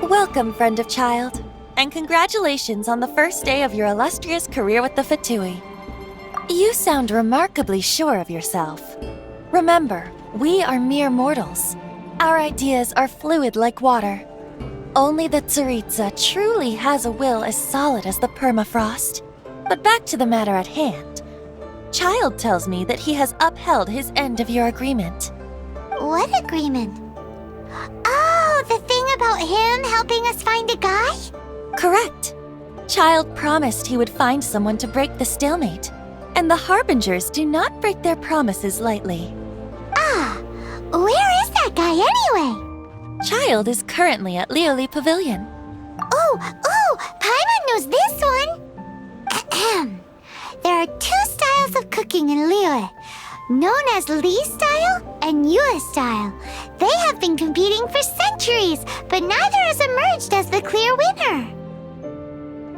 Welcome, friend of child, and congratulations on the first day of your illustrious career with the Fatui. You sound remarkably sure of yourself. Remember, we are mere mortals. Our ideas are fluid like water. Only the Tsaritsa truly has a will as solid as the permafrost. But back to the matter at hand. Child tells me that he has upheld his end of your agreement. What agreement? Oh, the thing about him helping us find a guy? Correct. Child promised he would find someone to break the stalemate, and the Harbingers do not break their promises lightly. Ah, where is that guy anyway? Child is currently at Lioli Pavilion. Oh, Paimon knows this one! There are two styles of cooking in Lioli, known as Li style and Yue style. They have been competing for centuries, but neither has emerged as the clear winner.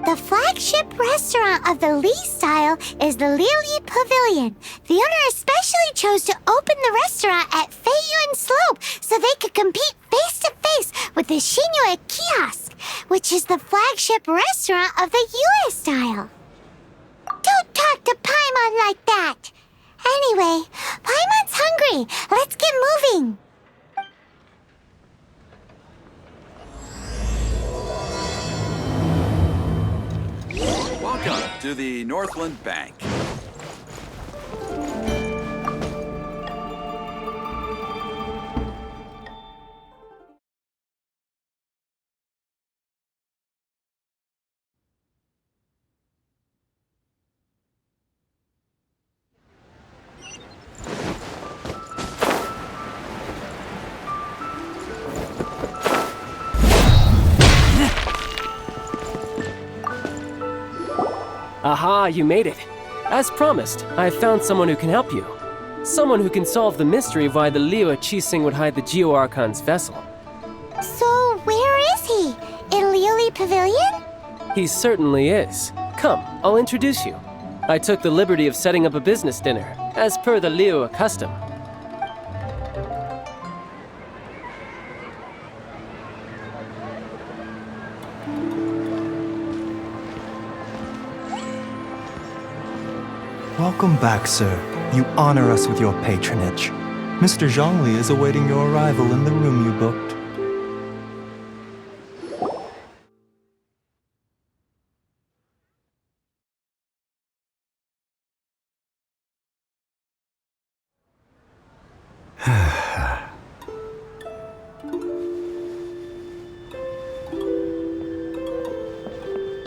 The flagship restaurant of the Li style is the Lioli Pavilion. The owner especially chose to open the restaurant at Feiyuan Slope so they could compete face-to-face with the Shinue Kiosk, which is the flagship restaurant of the Yue style. Don't talk to Paimon like that! Anyway, Paimon's hungry. Let's get moving. Welcome to the Northland Bank. Aha, you made it. As promised, I have found someone who can help you. Someone who can solve the mystery of why the Liu Qixing would hide the Geo-Archon's vessel. So, where is he? In Lioli Pavilion? He certainly is. Come, I'll introduce you. I took the liberty of setting up a business dinner, as per the Liu custom. Welcome back, sir. You honor us with your patronage. Mr. Zhongli is awaiting your arrival in the room you booked.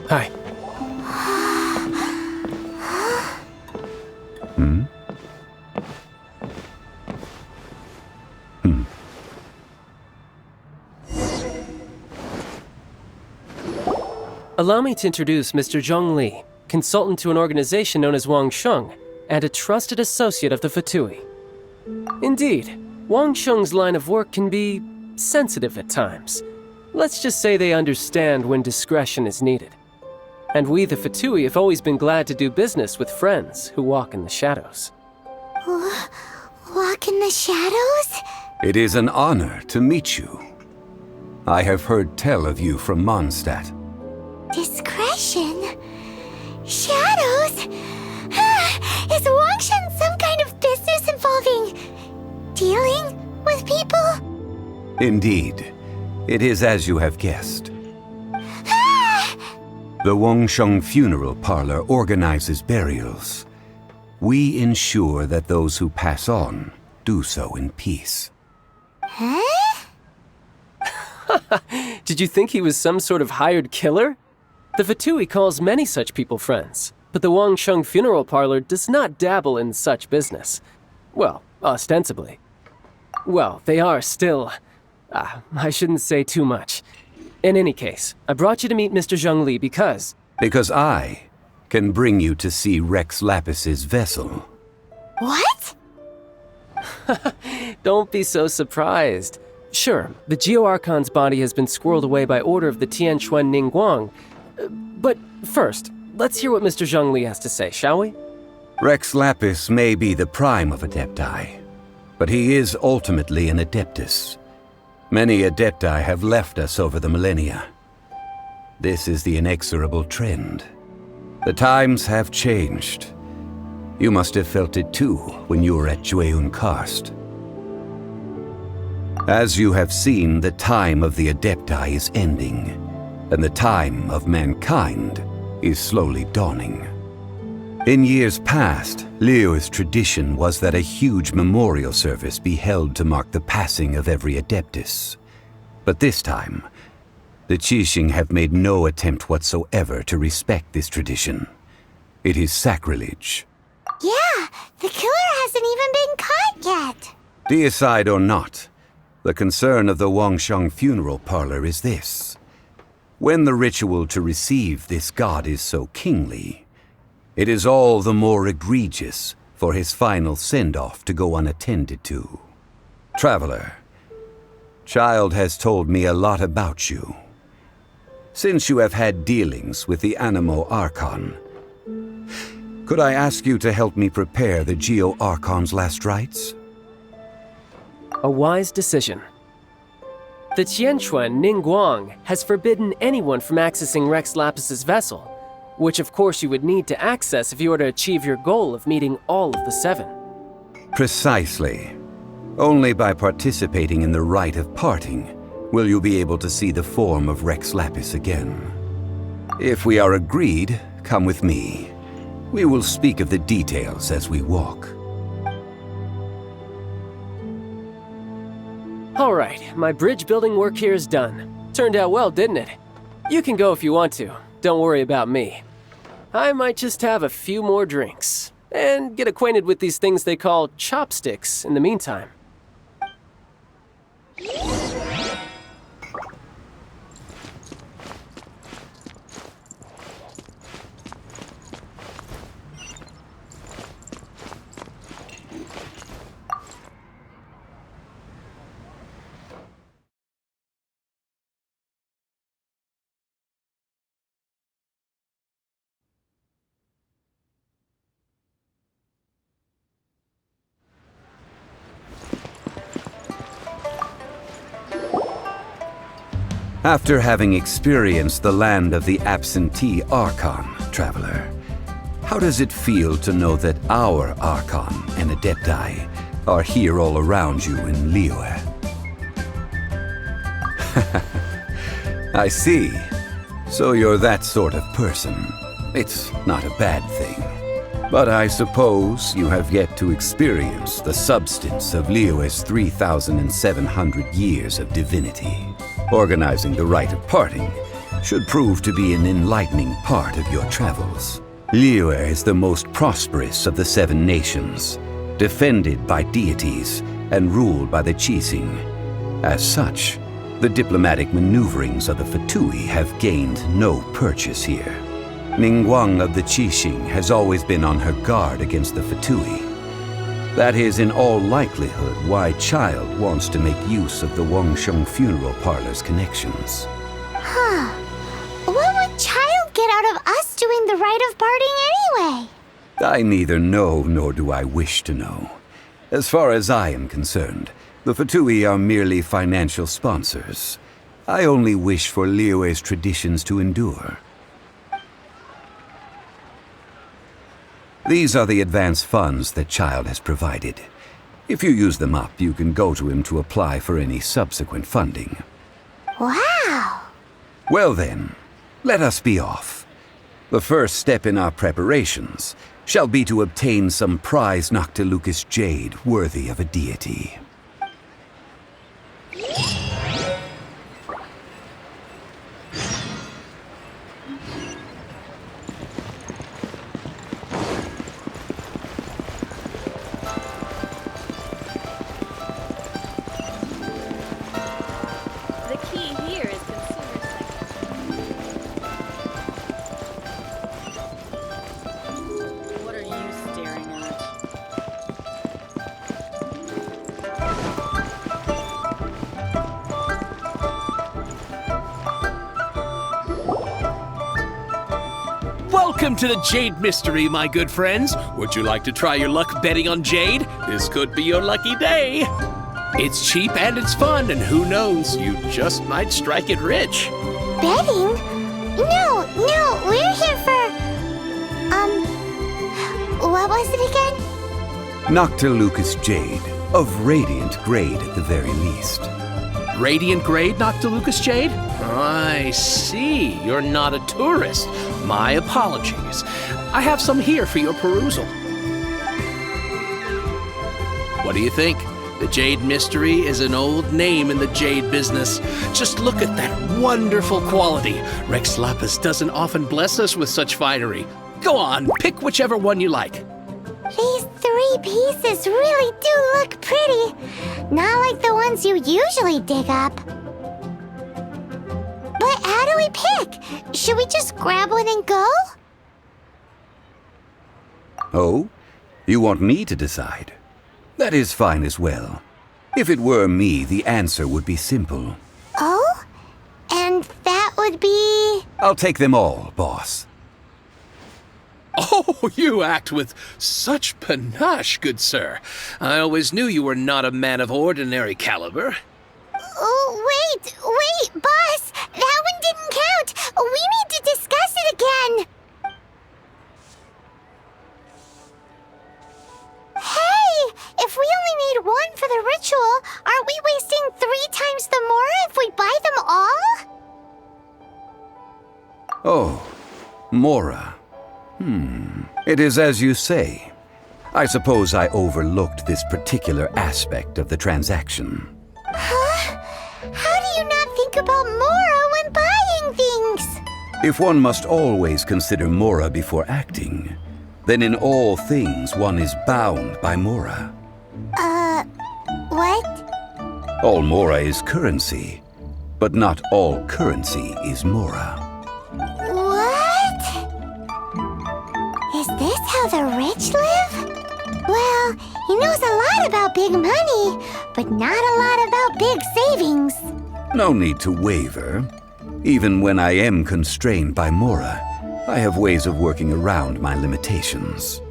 Hi. Allow me to introduce Mr. Zhong Li, consultant to an organization known as Wang Sheng, and a trusted associate of the Fatui. Indeed, Wang Sheng's line of work can be sensitive at times. Let's just say they understand when discretion is needed. And we, the Fatui, have always been glad to do business with friends who walk in the shadows. Walk in the shadows? It is an honor to meet you. I have heard tell of you from Mondstadt. Discretion? Shadows? Is Wangshan some kind of business involving dealing with people? Indeed, it is as you have guessed. The Wangsheng Funeral Parlor organizes burials. We ensure that those who pass on do so in peace. Huh? Did you think he was some sort of hired killer? The Fatui calls many such people friends, but the Wangsheng Funeral Parlor does not dabble in such business. Well, ostensibly. Well, they are still... I shouldn't say too much. In any case, I brought you to meet Mr. Zhongli because... Because I can bring you to see Rex Lapis's vessel. What? Don't be so surprised. Sure, the Geo-Archon's body has been squirreled away by order of the Tianquan Ningguang. But first, let's hear what Mr. Zhongli has to say, shall we? Rex Lapis may be the prime of Adepti, but he is ultimately an Adeptus. Many Adepti have left us over the millennia. This is the inexorable trend. The times have changed. You must have felt it too when you were at Jueyun Karst. As you have seen, the time of the Adepti is ending, and the time of mankind is slowly dawning. In years past, Liyue's tradition was that a huge memorial service be held to mark the passing of every Adeptus. But this time, the Qixing have made no attempt whatsoever to respect this tradition. It is sacrilege. Yeah, the killer hasn't even been caught yet. Deicide or not, the concern of the Wangsheng Funeral Parlor is this. When the ritual to receive this god is so kingly, it is all the more egregious for his final send-off to go unattended to. Traveler, Child has told me a lot about you. Since you have had dealings with the Animo Archon, could I ask you to help me prepare the Geo-Archon's last rites? A wise decision. The Tianquan Ningguang has forbidden anyone from accessing Rex Lapis's vessel, which of course you would need to access if you were to achieve your goal of meeting all of the seven. Precisely. Only by participating in the rite of parting will you be able to see the form of Rex Lapis again. If we are agreed, come with me. We will speak of the details as we walk. All right, my bridge building work here is done. Turned out well, didn't it? You can go if you want to. Don't worry about me. I might just have a few more drinks and get acquainted with these things they call chopsticks in the meantime. After having experienced the land of the absentee Archon, Traveler, how does it feel to know that our Archon and Adepti are here all around you in Liyue? I see. So you're that sort of person. It's not a bad thing. But I suppose you have yet to experience the substance of Liyue's 3,700 years of divinity. Organizing the rite of parting should prove to be an enlightening part of your travels. Liyue is the most prosperous of the seven nations, defended by deities and ruled by the Qixing. As such, the diplomatic maneuverings of the Fatui have gained no purchase here. Ningguang of the Qixing has always been on her guard against the Fatui. That is in all likelihood why Child wants to make use of the Wangsheng Funeral Parlor's connections. Huh. What would Child get out of us doing the rite of parting anyway? I neither know nor do I wish to know. As far as I am concerned, the Fatui are merely financial sponsors. I only wish for Liyue's traditions to endure. These are the advance funds that Child has provided. If you use them up, you can go to him to apply for any subsequent funding. Wow! Well then, let us be off. The first step in our preparations shall be to obtain some prized Noctilucous jade worthy of a deity. The key here is consumer psychology. What are you staring at? Welcome to the Jade Mystery, my good friends. Would you like to try your luck betting on Jade? This could be your lucky day. It's cheap and it's fun, and who knows, you just might strike it rich. Betting? No, we're here for... what was it again? Noctilucous jade, of radiant grade at the very least. Radiant grade, Noctilucous Jade? I see. You're not a tourist. My apologies. I have some here for your perusal. What do you think? The Jade Mystery is an old name in the jade business. Just look at that wonderful quality. Rex Lapis doesn't often bless us with such finery. Go on, pick whichever one you like. These 3 pieces really do look pretty. Not like the ones you usually dig up. But how do we pick? Should we just grab one and go? Oh? You want me to decide? That is fine as well. If it were me, the answer would be simple. Oh? And that would be... I'll take them all, boss. Oh, you act with such panache, good sir. I always knew you were not a man of ordinary caliber. Oh, wait, boss! That one didn't count! We need to discuss it again! Hey! If we only need one for the ritual, aren't we wasting 3 times the more if we buy them all? Oh, Mora. It is as you say. I suppose I overlooked this particular aspect of the transaction. Huh? How do you not think about Mora when buying things? If one must always consider Mora before acting, then in all things one is bound by Mora. What? All Mora is currency, but not all currency is Mora. What? Is this how the rich live? Well, he knows a lot about big money, but not a lot about big savings. No need to waver. Even when I am constrained by Mora, I have ways of working around my limitations.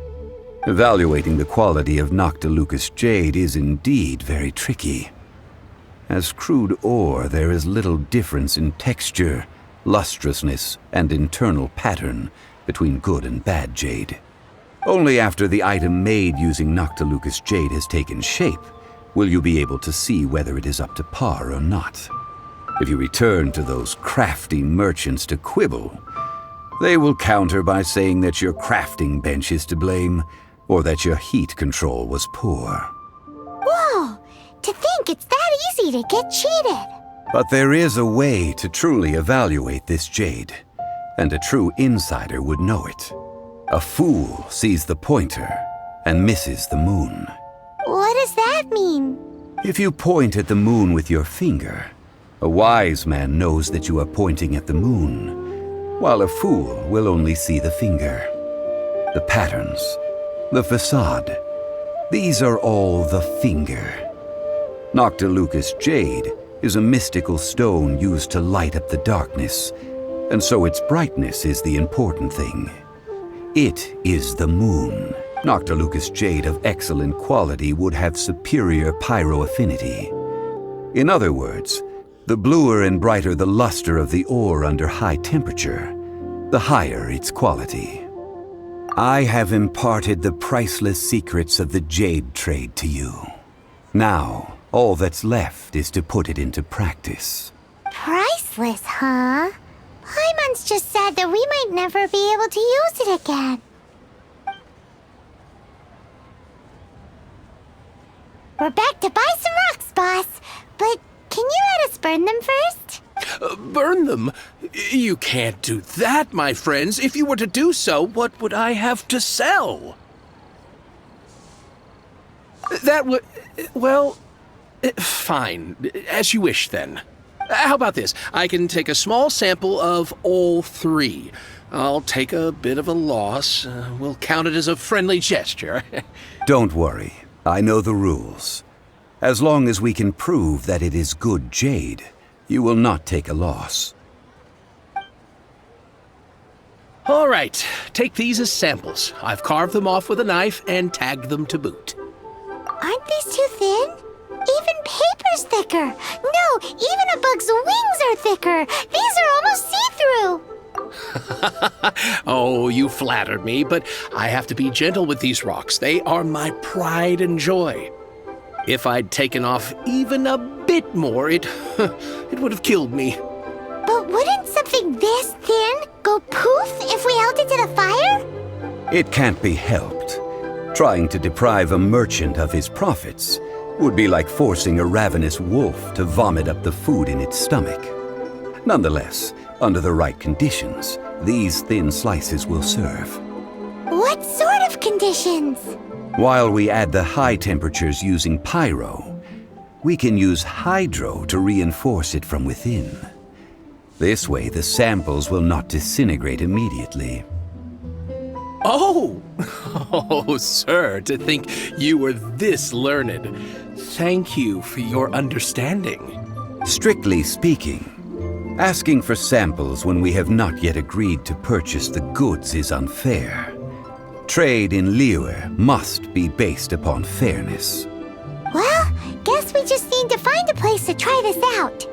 Evaluating the quality of Noctilucous jade is indeed very tricky. As crude ore, there is little difference in texture, lustrousness, and internal pattern between good and bad jade. Only after the item made using Noctilucous jade has taken shape will you be able to see whether it is up to par or not. If you return to those crafty merchants to quibble, they will counter by saying that your crafting bench is to blame, or that your heat control was poor. Whoa! To think it's that easy to get cheated! But there is a way to truly evaluate this jade, and a true insider would know it. A fool sees the pointer and misses the moon. What does that mean? If you point at the moon with your finger, a wise man knows that you are pointing at the moon, while a fool will only see the finger. The patterns, the facade, these are all the finger. Noctilucous jade is a mystical stone used to light up the darkness, and so its brightness is the important thing. It is the moon. Noctilucous jade of excellent quality would have superior pyro affinity. In other words, the bluer and brighter the luster of the ore under high temperature, the higher its quality. I have imparted the priceless secrets of the jade trade to you. Now, all that's left is to put it into practice. Priceless, huh? Paimon's just sad that we might never be able to use it again. We're back to buy some rocks, boss. But can you let us burn them first? Burn them? You can't do that, my friends. If you were to do so, what would I have to sell? That would... well... fine. As you wish, then. How about this? I can take a small sample of all three. I'll take a bit of a loss. We'll count it as a friendly gesture. Don't worry. I know the rules. As long as we can prove that it is good jade, you will not take a loss. All right, take these as samples. I've carved them off with a knife and tagged them to boot. Aren't these too thin? Even paper's thicker. No, even a bug's wings are thicker. These are almost see-through. Oh, you flattered me, but I have to be gentle with these rocks. They are my pride and joy. If I'd taken off even a bit more, it would have killed me. But wouldn't something this thin go poof if we held it to the fire? It can't be helped. Trying to deprive a merchant of his profits would be like forcing a ravenous wolf to vomit up the food in its stomach. Nonetheless, under the right conditions, these thin slices will serve. What sort of conditions? While we add the high temperatures using pyro, we can use hydro to reinforce it from within. This way, the samples will not disintegrate immediately. Oh! Oh, sir, to think you were this learned. Thank you for your understanding. Strictly speaking, asking for samples when we have not yet agreed to purchase the goods is unfair. Trade in Liyue must be based upon fairness. Well, guess we just need to find a place to try this out.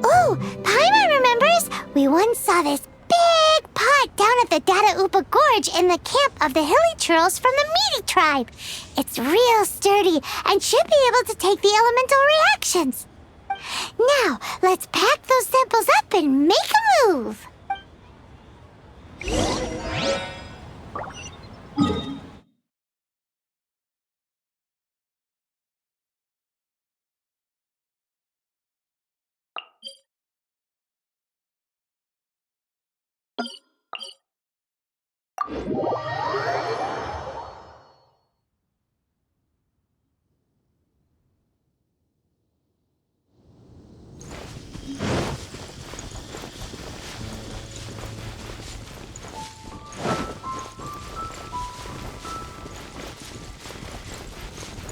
Oh, Paimon remembers we once saw this big pot down at the Dada Upa Gorge in the camp of the hilly churls from the Meaty tribe. It's real sturdy and should be able to take the elemental reactions. Now, let's pack those samples up and make a move.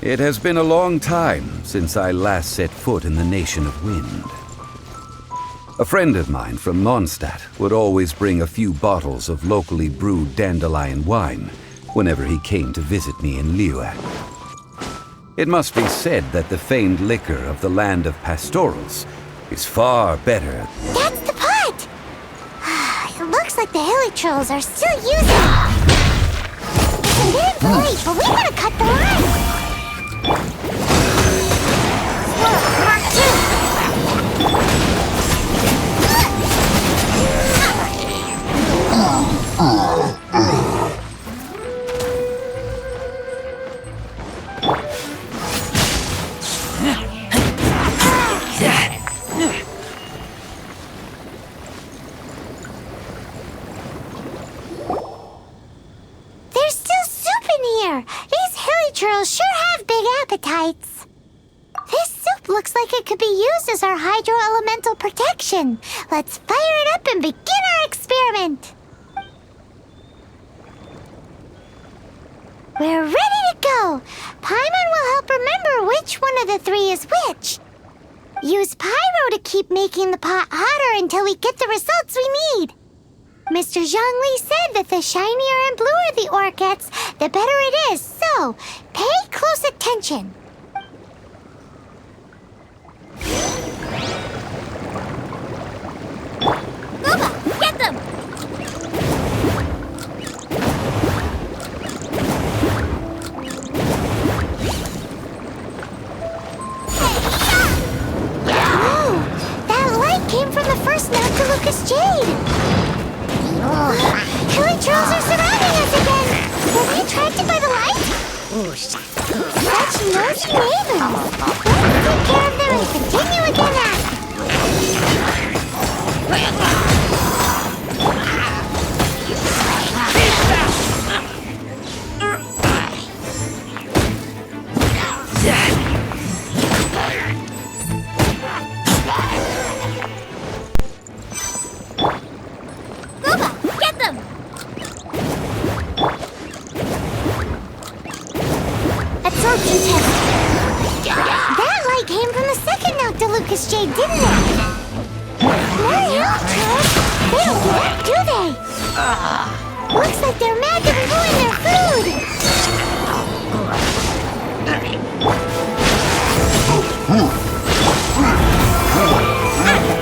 It has been a long time since I last set foot in the Nation of Wind. A friend of mine from Mondstadt would always bring a few bottles of locally brewed dandelion wine whenever he came to visit me in Liyue. It must be said that the famed liquor of the land of pastorals is far better. That's the pot! It looks like the hilly trolls are still using it. It's a bit late, but we gotta cut the line. Mark 2. There's still soup in here. These hilly churls sure have big appetites. This soup looks like it could be used as our hydro-elemental protection. Let's fire it up and begin our experiment. We're ready to go. Paimon will help remember which one of the three is which. Use pyro to keep making the pot hotter until we get the results we need. Mr. Zhongli said that the shinier and bluer the ore gets, the better it is, so pay close attention. Booba, get them! Whoa! That light came from the first Noctilucous Jade! Killer trolls are surrounding us again! Were we attracted by the light? Such nosy ravens! Let's take care of them and continue again after. Booba, get them! Absorption test. That light came from the second Noctilucous Jade, didn't it? More help, trolls. They don't give up, do they? Looks like they're mad that we ruined their food.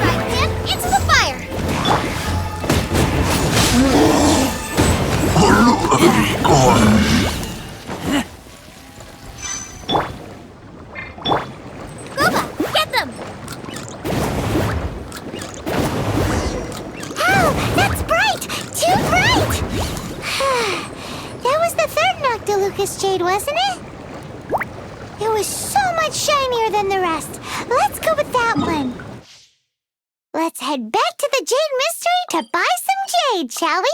Right, Pip, into the fire! Booba, get them! Oh, that's bright! Too bright! That was the third Noctilucous Jade, wasn't it? It was so much shinier than the rest. Let's go with that one. Let's head back to the Jade Mystery to buy some jade, shall we?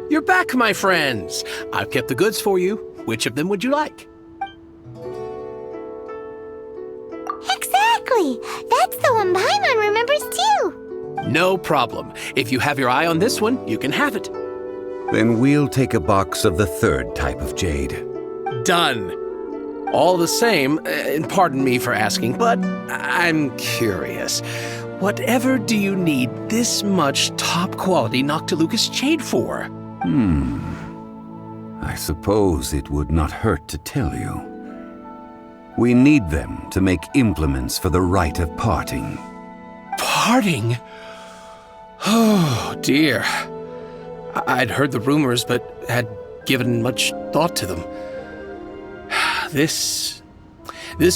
You're back, my friends. I've kept the goods for you. Which of them would you like? Exactly! That's the one Paimon remembers too! No problem. If you have your eye on this one, you can have it. Then we'll take a box of the third type of jade. Done. All the same, and pardon me for asking, but I'm curious. Whatever do you need this much top-quality Noctilucous jade for? I suppose it would not hurt to tell you. We need them to make implements for the rite of parting. Parting? Oh, dear. I'd heard the rumors, but had given much thought to them. This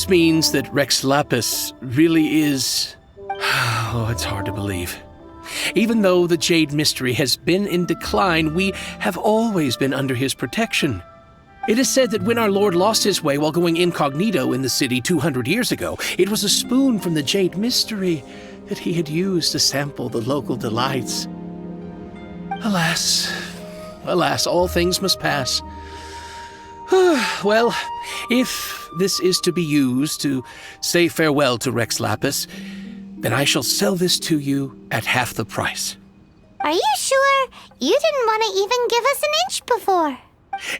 means that Rex Lapis really is... Oh, it's hard to believe. Even though the Jade Mystery has been in decline, we have always been under his protection. It is said that when our Lord lost his way while going incognito in the city 200 years ago, it was a spoon from the Jade Mystery that he had used to sample the local delights. Alas, all things must pass. Well, if this is to be used to say farewell to Rex Lapis, then I shall sell this to you at half the price. Are you sure? You didn't want to even give us an inch before.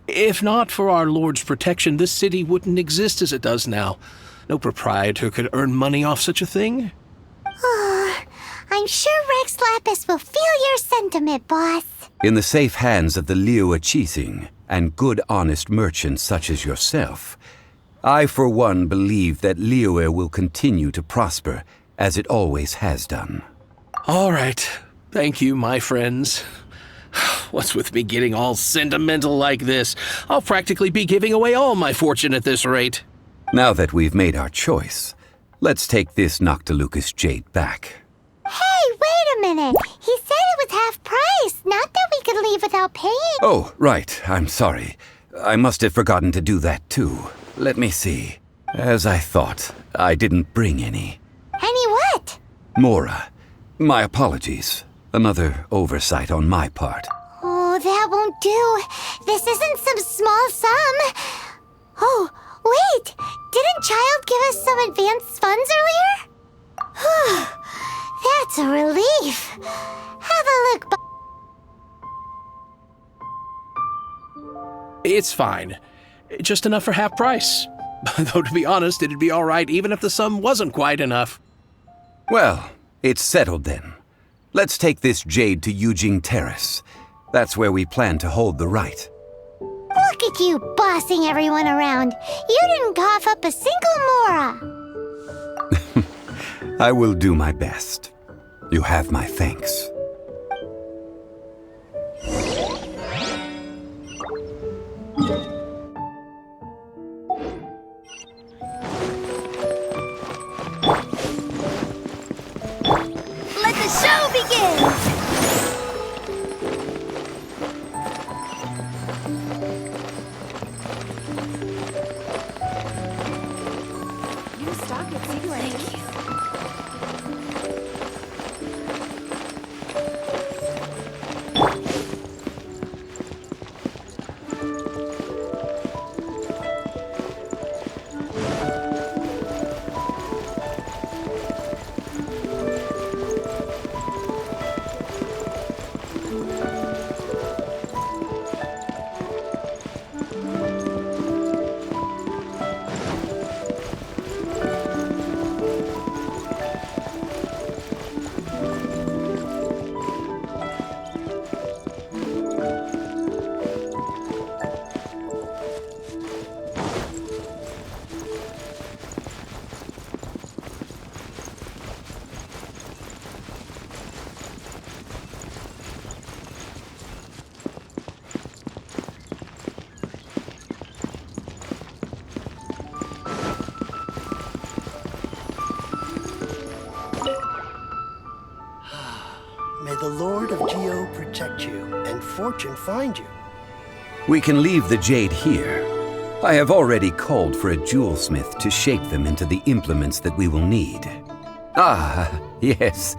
If not for our Lord's protection, this city wouldn't exist as it does now. No proprietor could earn money off such a thing. I'm sure Rex Lapis will feel your sentiment, boss. In the safe hands of the Liyue Qixing and good honest merchants such as yourself, I for one believe that Liyue will continue to prosper as it always has done. All right. Thank you, my friends. What's with me getting all sentimental like this? I'll practically be giving away all my fortune at this rate. Now that we've made our choice, let's take this Noctilucous jade back. Hey, wait a minute. He said it was half price, not that we could leave without paying. Oh, right. I'm sorry. I must have forgotten to do that too. Let me see. As I thought, I didn't bring any. Any what? Mora, my apologies. Another oversight on my part. Oh, that won't do. This isn't some small sum. Oh, Wait, didn't Child give us some advanced funds earlier? Whew, that's a relief. Have a look. It's fine. Just enough for half price. Though, to be honest, it'd be all right even if the sum wasn't quite enough. Well, it's settled then. Let's take this jade to Yujing Terrace. That's where we plan to hold the rite. Look at you bossing everyone around. You didn't cough up a single mora. I will do my best. You have my thanks. Let the show begin! You stock at Secret. Thank you. May the Lord of Geo protect you and fortune find you. We can leave the jade here. I have already called for a jewelsmith to shape them into the implements that we will need. Ah, yes.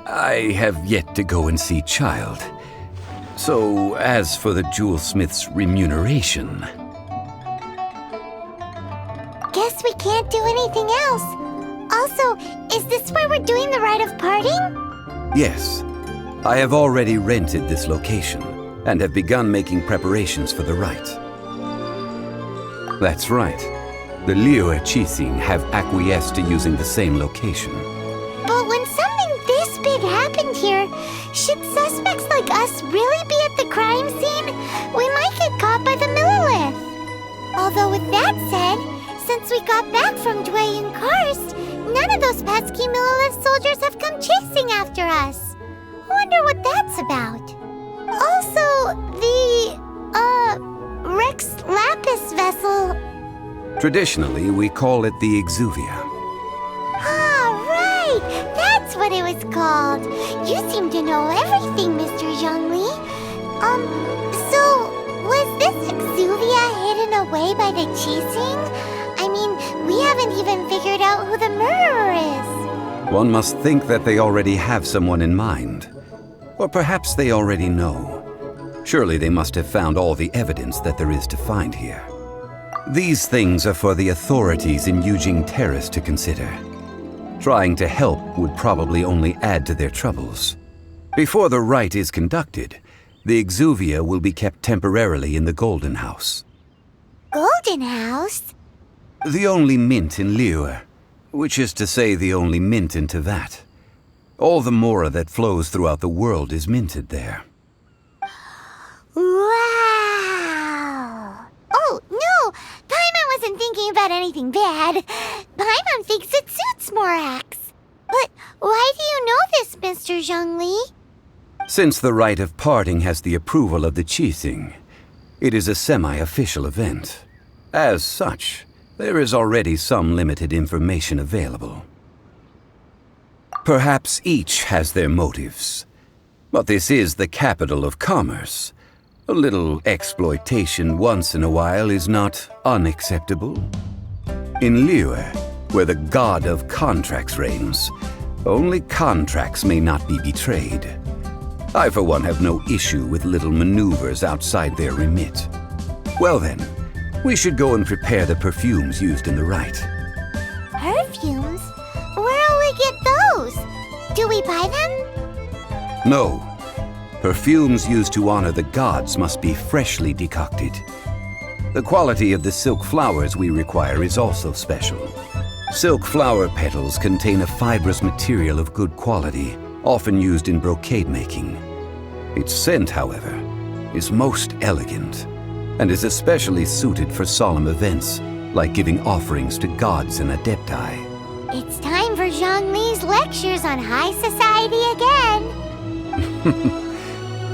I have yet to go and see Child. So, as for the jewelsmith's remuneration... Guess we can't do anything else. Also, is this where we're doing the rite of parting? Yes, I have already rented this location and have begun making preparations for the rite. That's right. The Liyue Qixing have acquiesced to using the same location. But when something this big happened here, should suspects like us really be at the crime scene? We might get caught by the Millilith. Although with that said, since we got back from Dwayne Karst, none of those pesky Millilith soldiers have come chasing after us. Wonder what that's about. Also, the, Rex Lapis vessel. Traditionally, we call it the Exuvia. Ah, right! That's what it was called. You seem to know everything, Mr. Zhongli. So, was this Exuvia hidden away by the Qixing? I mean, we haven't even figured out who the murderer is. One must think that they already have someone in mind. Or perhaps they already know. Surely they must have found all the evidence that there is to find here. These things are for the authorities in Yujing Terrace to consider. Trying to help would probably only add to their troubles. Before the rite is conducted, the Exuvia will be kept temporarily in the Golden House. Golden House? The only mint in Liyue, which is to say the only mint in Tevat. All the mora that flows throughout the world is minted there. Wow! Oh, no! Paimon wasn't thinking about anything bad. Paimon thinks it suits Morax. But why do you know this, Mr. Zhongli? Since the rite of parting has the approval of the Qixing, it is a semi-official event. As such, there is already some limited information available. Perhaps each has their motives, but this is the capital of commerce. A little exploitation once in a while is not unacceptable. In Liyue, where the god of contracts reigns, only contracts may not be betrayed. I, for one, have no issue with little maneuvers outside their remit. Well then, We should go and prepare the perfumes used in the rite. Perfumes? Where'll we get those? Do we buy them? No. Perfumes used to honor the gods must be freshly decocted. The quality of the silk flowers we require is also special. Silk flower petals contain a fibrous material of good quality, often used in brocade making. Its scent, however, is most elegant, and is especially suited for solemn events, like giving offerings to gods and adepti. It's time for Zhongli's lectures on high society again.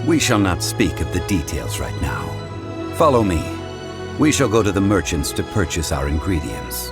We shall not speak of the details right now. Follow me. We shall go to the merchants to purchase our ingredients.